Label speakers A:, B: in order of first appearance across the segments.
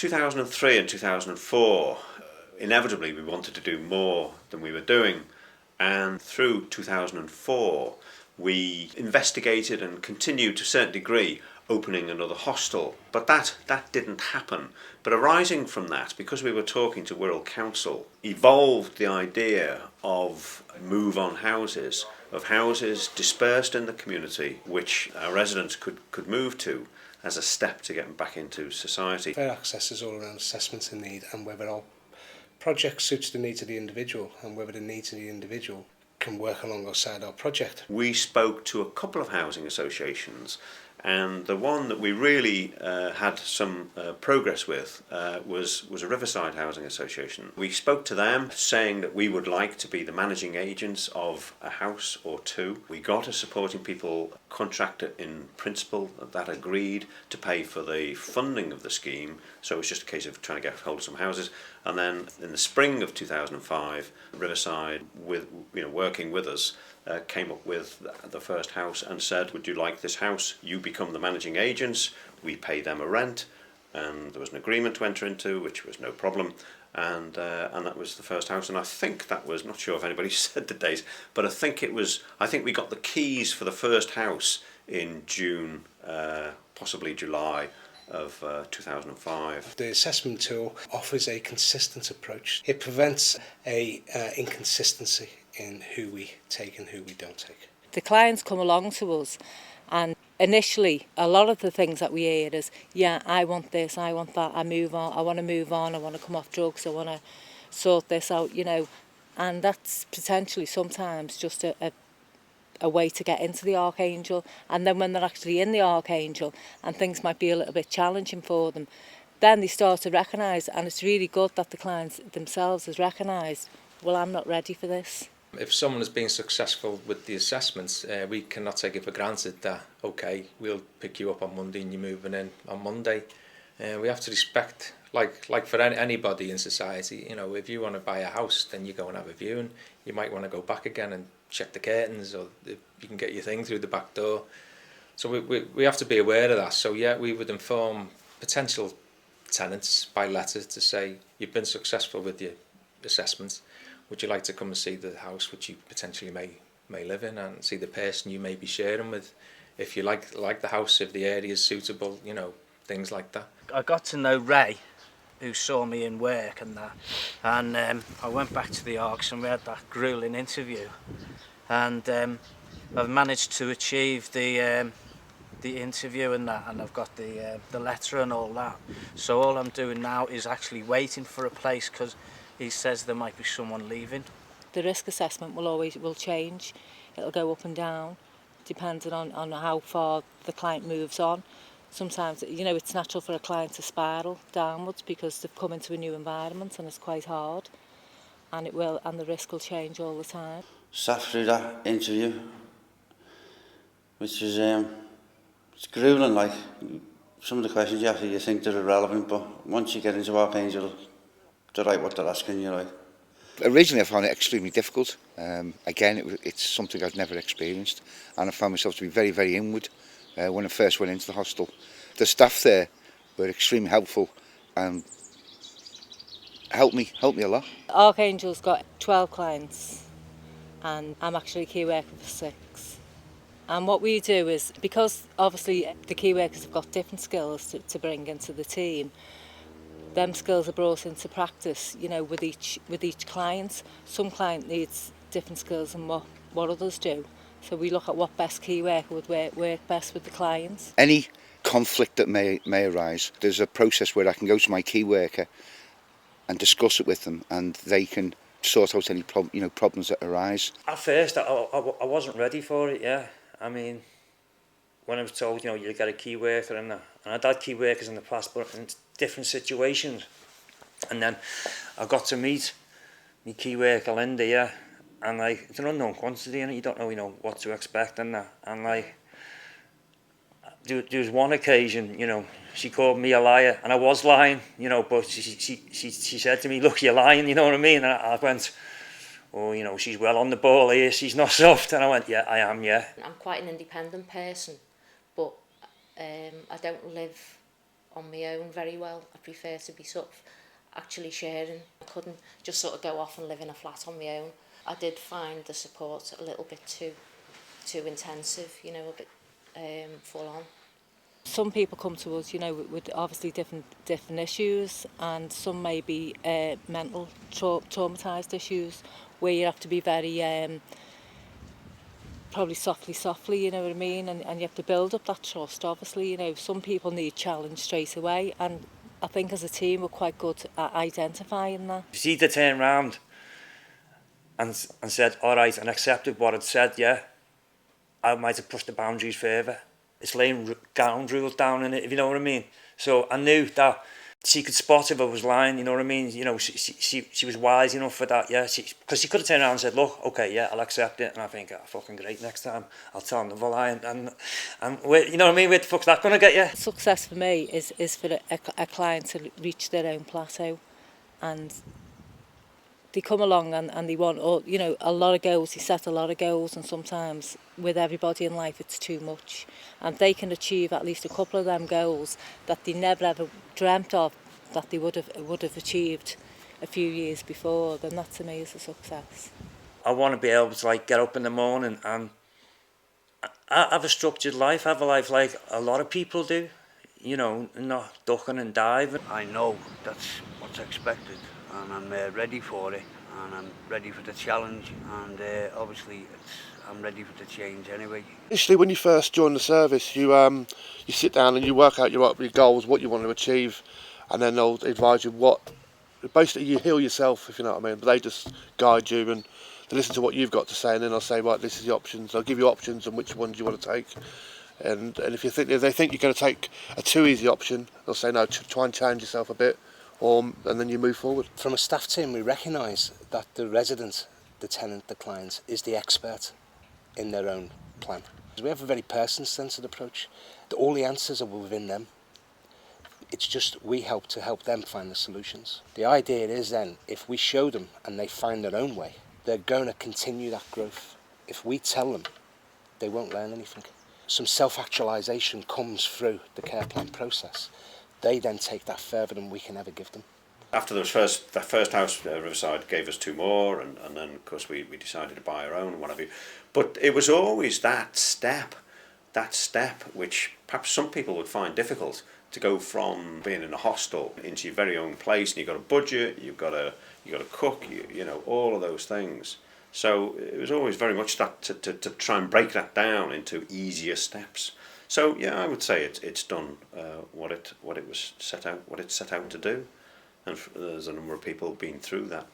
A: 2003 and 2004, inevitably we wanted to do more than we were doing, and through 2004 we investigated and continued to a certain degree opening another hostel, but that didn't happen. But arising from that, because we were talking to Wirral Council, evolved the idea of move-on houses, of houses dispersed in the community which our residents could move to as a step to get them back into society.
B: Fair access is all around assessments in need and whether our project suits the needs of the individual and whether the needs of the individual can work alongside our project.
A: We spoke to a couple of housing associations, and the one that we really had some progress with was a Riverside Housing Association. We spoke to them saying that we would like to be the managing agents of a house or two. We got a supporting people contractor in principle that agreed to pay for the funding of the scheme, so it was just a case of trying to get hold of some houses. And then in the spring of 2005, Riverside, working with us, came up with the first house and said, would you like this house? You become the managing agents, we pay them a rent, and there was an agreement to enter into, which was no problem, and that was the first house. And I think that was, not sure if anybody said the date, but I think we got the keys for the first house in June, possibly July of 2005.
B: The assessment tool offers a consistent approach. It prevents a inconsistency in who we take and who we don't take.
C: The clients come along to us, and initially a lot of the things that we hear is, yeah, I want this, I want that, I want to move on, I want to come off drugs, I want to sort this out, and that's potentially sometimes just a way to get into the Arkangel. And then when they're actually in the Arkangel and things might be a little bit challenging for them, then they start to recognise, and it's really good that the clients themselves has recognised, well, I'm not ready for this.
D: If someone has been successful with the assessments, we cannot take it for granted that, okay, we'll pick you up on Monday and you're moving in on Monday. We have to respect, like for anybody in society, if you want to buy a house, then you go and have a viewing. You might want to go back again and check the curtains, or you can get your thing through the back door. So we have to be aware of that. So yeah, we would inform potential tenants by letter to say, you've been successful with your assessments. Would you like to come and see the house which you potentially may live in, and see the person you may be sharing with? If you like the house, if the area is suitable, things like that.
E: I got to know Ray, who saw me in work and that, and I went back to the Arks and we had that gruelling interview, and I've managed to achieve the interview and that, and I've got the letter and all that. So all I'm doing now is actually waiting for a place, because he says there might be someone leaving.
C: The risk assessment will change. It'll go up and down, depending on how far the client moves on. Sometimes, it's natural for a client to spiral downwards because they've come into a new environment and it's quite hard, and the risk will change all the time.
F: Sat through that interview, which is it's grueling. Like, some of the questions you think they're irrelevant, but once you get into Arkangel, they're right what they're asking you.
G: Originally I found it extremely difficult. Again, it's something I've never experienced, and I found myself to be very, very inward when I first went into the hostel. The staff there were extremely helpful and helped me a lot.
C: Arkangel's got 12 clients and I'm actually a key worker for 6. And what we do is, because obviously the key workers have got different skills to bring into the team, them skills are brought into practice, with each client. Some client needs different skills than what others do. So we look at what best key worker would work best with the clients.
G: Any conflict that may arise, there's a process where I can go to my key worker and discuss it with them, and they can sort out any problems that arise.
H: At first, I wasn't ready for it. Yeah, I mean, when I was told, you get a key worker and I'd had key workers in the past, but in different situations. And then I got to meet my key worker Linda, yeah, and it's an unknown quantity, and you don't know, what to expect and that. And there was one occasion, she called me a liar, and I was lying, but she said to me, look, you're lying, you know what I mean? And I went, oh, she's well on the ball here, she's not soft. And I went, yeah, I am, yeah.
I: I'm quite an independent person, but I don't live on my own very well. I prefer to be sort of actually sharing. I couldn't just sort of go off and live in a flat on my own. I did find the support a little bit too intensive, you know, a bit full on.
C: Some people come to us, you know, with obviously different issues, and some may be mental traumatised issues, where you have to be very probably softly, you know what I mean, and you have to build up that trust. Obviously, you know, some people need challenge straight away, and I think as a team we're quite good at identifying that.
H: If he'd have turned round and said, all right, and accepted what I'd said, yeah, I might have pushed the boundaries further. It's laying ground rules down in it, if you know what I mean. So I knew that she could spot if I was lying, you know what I mean. You know, she was wise enough for that, yeah. Because she could have turned around and said, look, okay, yeah, I'll accept it. And I think, oh, fucking great, next time I'll tell another lie. And you know what I mean, where the fuck's that going to get you?
C: Success for me is for a client to reach their own plateau, and they come along and they want, you know, a lot of goals. They set a lot of goals, and sometimes with everybody in life it's too much. And they can achieve at least a couple of them goals that they never ever dreamt of that they would have achieved a few years before. Then that to me is a success.
H: I want to be able to like get up in the morning and have a structured life, have a life like a lot of people do. You know, not ducking and diving.
J: I know that's what's expected, and I'm ready for it, and I'm ready for the challenge, and obviously I'm ready for the change anyway.
K: Initially, when you first join the service, you sit down and you work out your goals, what you want to achieve, and then they'll advise you what. Basically, you heal yourself, if you know what I mean. But they just guide you and they listen to what you've got to say, and then they'll say, right, this is the options. They'll give you options on which ones you want to take. And if they think you're going to take a too easy option, they'll say no, try and change yourself a bit, and then you move forward.
B: From a staff team, we recognise that the resident, the tenant, the client is the expert in their own plan. We have a very person-centred approach. All the answers are within them. It's just we help them find the solutions. The idea is then, if we show them and they find their own way, they're going to continue that growth. If we tell them, they won't learn anything. Some self-actualisation comes through the care plan process. They then take that further than we can ever give them.
A: After that first house, Riverside gave us two more, and then of course we decided to buy our own and what have you. But it was always that step which perhaps some people would find difficult, to go from being in a hostel into your very own place, and you've got a budget, you've got a cook, you know, all of those things. So it was always very much that to try and break that down into easier steps. So yeah, I would say it's done what it was set out to do, and there's a number of people been through that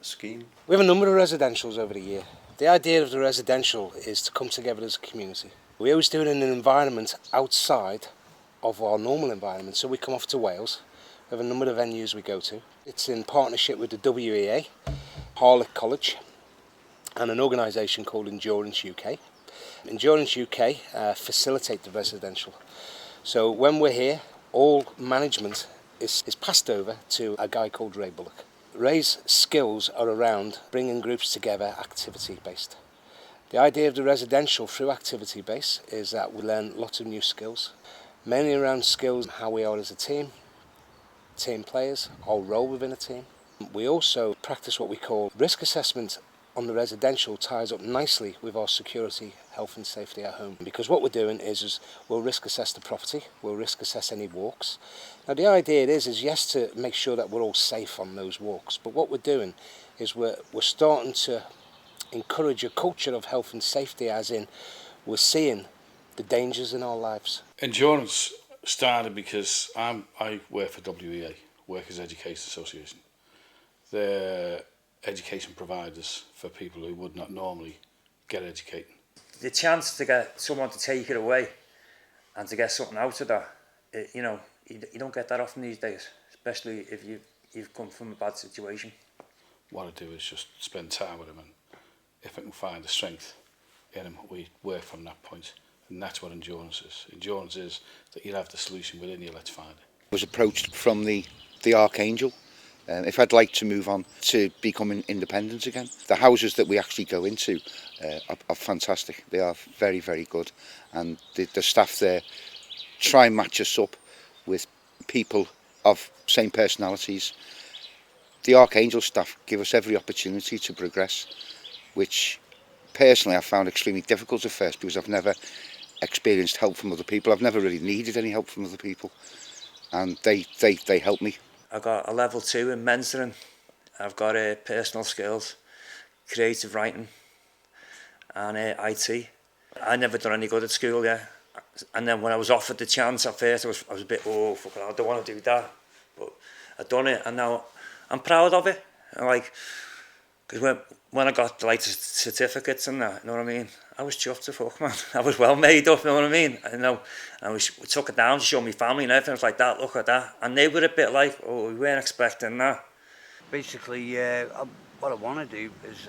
A: scheme.
B: We have a number of residentials over the year. The idea of the residential is to come together as a community. We always do it in an environment outside of our normal environment. So we come off to Wales. We have a number of venues we go to. It's in partnership with the WEA, Harlech College, and an organisation called Endurance UK. Endurance UK facilitate the residential. So when we're here, all management is passed over to a guy called Ray Bullock. Ray's skills are around bringing groups together activity-based. The idea of the residential through activity-based is that we learn lots of new skills, mainly around skills, how we are as a team players, our role within a team. We also practice what we call risk assessment on the residential. Ties up nicely with our security, health and safety at home. Because what we're doing is we'll risk assess the property, we'll risk assess any walks. Now the idea is yes, to make sure that we're all safe on those walks, but what we're doing is we're starting to encourage a culture of health and safety, as in we're seeing the dangers in our lives.
L: Endurance started because I work for WEA, Workers' Education Association. They're education providers for people who would not normally get educated.
H: The chance to get someone to take it away and to get something out of that, you don't get that often these days, especially if you've come from a bad situation.
L: What I do is just spend time with them, and if I can find the strength in them, we work from that point. And that's what endurance is. Endurance is that you have the solution within you, let's find it.
G: I was approached from the Arkangel if I'd like to move on to becoming independent again. The houses that we actually go into are fantastic. They are very, very good. And the staff there try and match us up with people of same personalities. The Arkangel staff give us every opportunity to progress, which personally I found extremely difficult at first because I've never experienced help from other people. I've never really needed any help from other people, and they help me.
H: I got a level 2 in mentoring. I've got personal skills, creative writing, and IT. I never done any good at school, yeah. And then when I was offered the chance at first, I was a bit, oh, fuck, I don't want to do that. But I've done it, and now I'm proud of it. And like, because when I got the latest certificates and that, you know what I mean? I was chuffed to fuck, man. I was well made up, you know what I mean? I know. And we took it down to show my family and everything. I was like, that, look at that. And they were a bit like, oh, we weren't expecting that.
J: Basically, what I want to do is,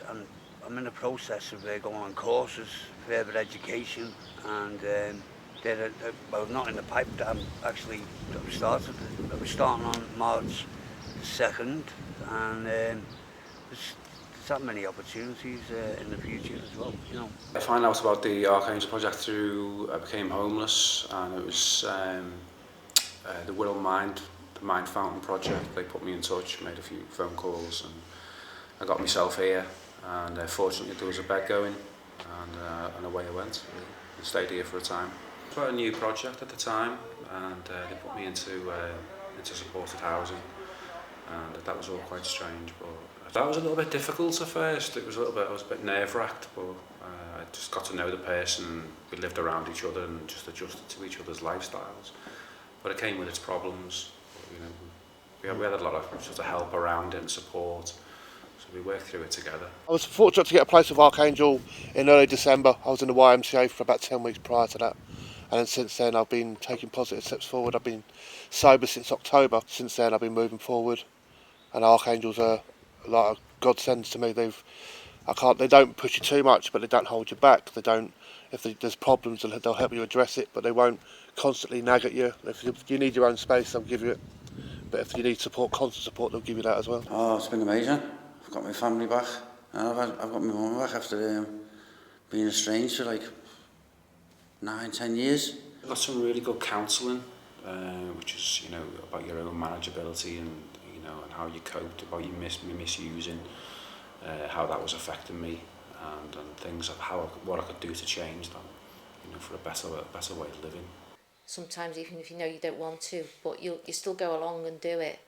J: I'm in the process of going on courses, further education, and well, not in the pipe, I'm starting on March the 2nd, and there's that many opportunities in the future as well, you know.
M: I found out about the Arkangel project through, I became homeless, and it was the Will Mind, the Mind Fountain project. They put me in touch, made a few phone calls, and I got myself here, and fortunately there was a bed going, and away I went. I stayed here for a time. It was quite a new project at the time, and they put me into supported housing, and that was all quite strange, but that was a little bit difficult at first. I was a bit nerve-wracked, but I just got to know the person. We lived around each other and just adjusted to each other's lifestyles. But it came with its problems. You know, we had a lot of sort of help around it and support, so we worked through it together.
K: I was fortunate to get a place with Arkangel in early December. I was in the YMCA for about 10 weeks prior to that. And then since then I've been taking positive steps forward. I've been sober since October. Since then I've been moving forward. And Arkangel's a like a godsend to me. They don't push you too much, but they don't hold you back. They don't, there's problems, they'll help you address it, but they won't constantly nag at you. If you need your own space, they'll give you it. But if you need support, constant support, they'll give you that as well.
F: Oh, it's been amazing. I've got my family back. And I've got my mum back after being estranged for like 9-10 years.
M: I got some really good counselling, which is, you know, about your own manageability and, you know, and how you coped, about your misusing, how that was affecting me, and things of what I could do to change that, you know, for a better way of living.
I: Sometimes even if you know you don't want to, but you still go along and do it,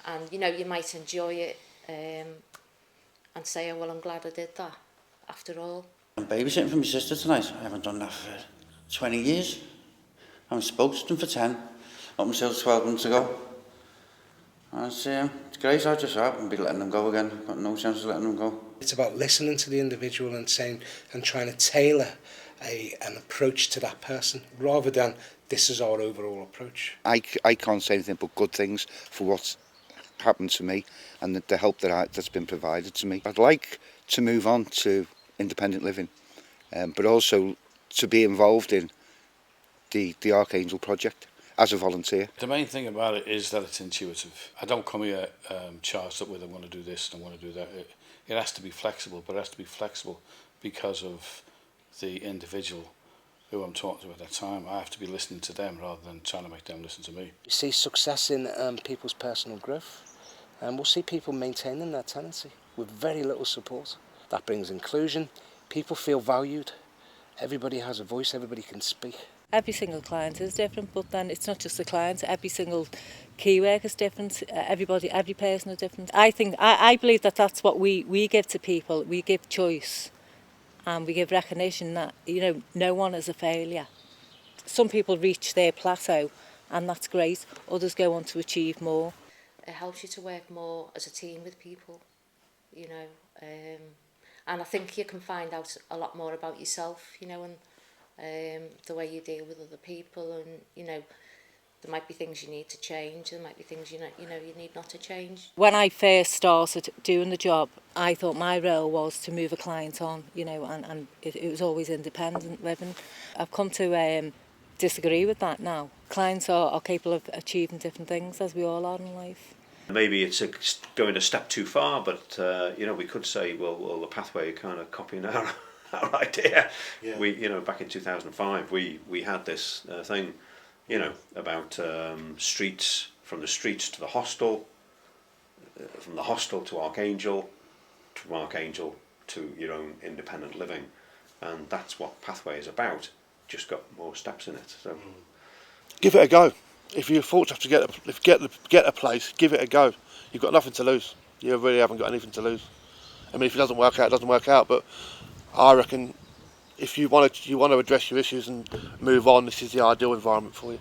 I: and you know you might enjoy it, and say, oh well, I'm glad I did that after all.
F: I'm babysitting for my sister tonight. I haven't done that for 20 years. I haven't spoken to them for 10, up until 12 months ago. And it's great. I just haven't been letting them go again. I've got no chance of letting them go.
B: It's about listening to the individual and trying to tailor an approach to that person, rather than this is our overall approach.
G: I can't say anything but good things for what's happened to me and the help that's been provided to me. I'd like to move on to independent living, but also to be involved in the Arkangel project as a volunteer.
L: The main thing about it is that it's intuitive. I don't come here charged up with I want to do this and I want to do that. It has to be flexible, but it has to be flexible because of the individual who I'm talking to at that time. I have to be listening to them rather than trying to make them listen to me.
B: We see success in people's personal growth, and we'll see people maintaining their tenancy with very little support. That brings inclusion. People feel valued. Everybody has a voice, everybody can speak.
C: Every single client is different, but then it's not just the client. Every single key work is different. Every person is different. I believe that that's what we give to people. We give choice, and we give recognition that, you know, no one is a failure. Some people reach their plateau, and that's great. Others go on to achieve more.
I: It helps you to work more as a team with people, you know, and I think you can find out a lot more about yourself, you know, and the way you deal with other people, and you know, there might be things you need to change, there might be things you need not to change.
C: When I first started doing the job, I thought my role was to move a client on, you know, and it was always independent living. I've come to disagree with that now. Clients are capable of achieving different things, as we all are in life.
A: Maybe it's going a step too far, but you know, we could say, well, the pathway kind of copying our idea. Yeah. We, you know, back in 2005, we had this thing you know, about streets, from the streets to the hostel, from the hostel to Arkangel, from Arkangel to your own independent living, and that's what Pathway is about. Just got more steps in it. So
K: give it a go. If you're fortunate to get a place, give it a go. You've got nothing to lose. You really haven't got anything to lose. I mean, if it doesn't work out, it doesn't work out. But I reckon if you want to address your issues and move on, this is the ideal environment for you.